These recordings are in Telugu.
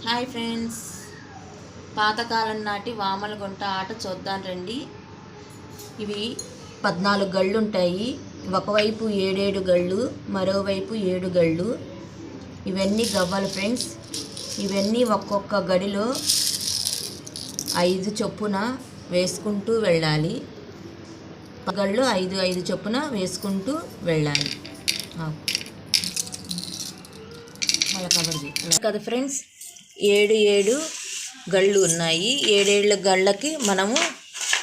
హాయ్ ఫ్రెండ్స్, పాతకాలం నాటి వామల గుంట ఆట చూద్దాం రండి. ఇవి 14 గళ్ళు ఉంటాయి. ఒకవైపు 7 గళ్ళు, మరోవైపు 7 గళ్ళు. ఇవన్నీ గవ్వలు ఫ్రెండ్స్. ఇవన్నీ ఒక్కొక్క గడిలో 5 చొప్పున వేసుకుంటూ వెళ్ళాలి. గళ్ళు 5 చొప్పున వేసుకుంటూ వెళ్ళాలి. మళ్ళీ కబడ్డీ కదా ఫ్రెండ్స్. 7 గళ్ళు ఉన్నాయి. 7 గళ్ళకి మనము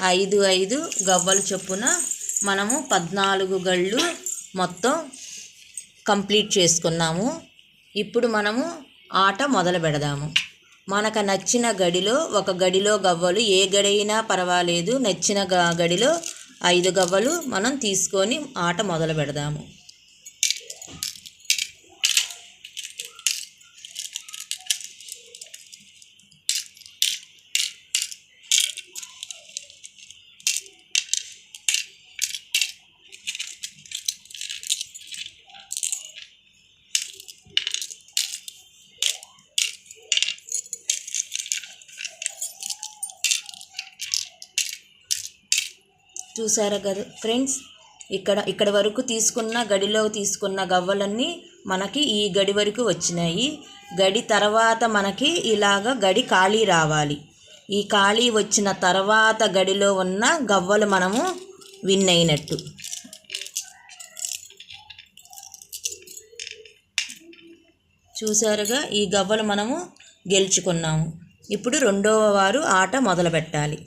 5 గవ్వలు చొప్పున మనము 14 గళ్ళు మొత్తం కంప్లీట్ చేసుకున్నాము. ఇప్పుడు మనము ఆట మొదలు పెడదాము. మనకు నచ్చిన గడిలో ఒక గడిలో గవ్వలు, ఏ గడి అయినా పర్వాలేదు, నచ్చిన గడిలో 5 గవ్వలు మనం తీసుకొని ఆట మొదలు పెడదాము. చూసారా కదా ఫ్రెండ్స్, ఇక్కడ వరకు తీసుకున్న గడిలో తీసుకున్న గవ్వలన్నీ మనకి ఈ గడి వరకు వచ్చినాయి. గడి తర్వాత మనకి ఇలాగ గడి ఖాళీ రావాలి. ఈ ఖాళీ వచ్చిన తర్వాత గడిలో ఉన్న గవ్వలు మనము విన్ అయినట్టు. చూసారుగా, ఈ గవ్వలు మనము గెలుచుకున్నాము. ఇప్పుడు రెండవ వారు ఆట మొదలు పెట్టాలి.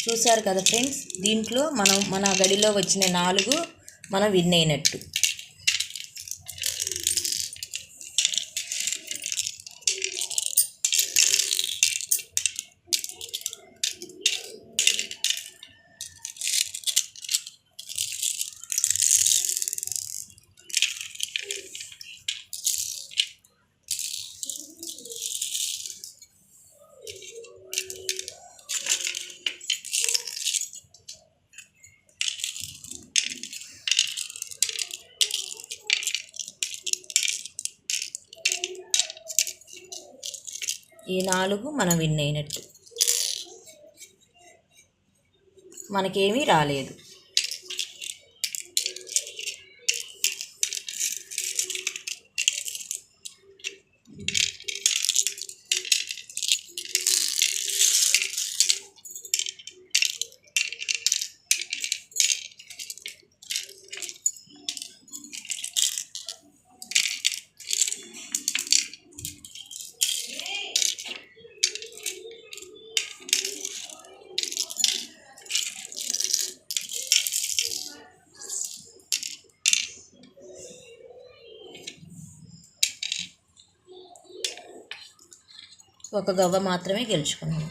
చూసారు కదా ఫ్రెండ్స్, దీంట్లో మన గడిలో వచ్చిన 4 మనం విన్ అయినట్టు. ఈ 4 మనం విన్ అయినట్టు. మనకేమీ రాలేదు. ఒక గవ్వ మాత్రమే గెలుచుకున్నాం.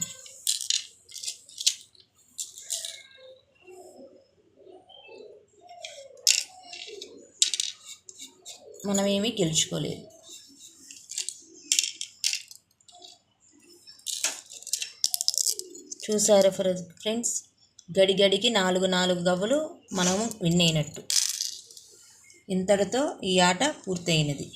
మనమేమీ గెలుచుకోలేదు. చూసారా ఫ్రెండ్స్, గడికి 4 గవ్వలు మనము విన్ అయినట్టు. ఇంతటితో ఈ ఆట పూర్తయినది.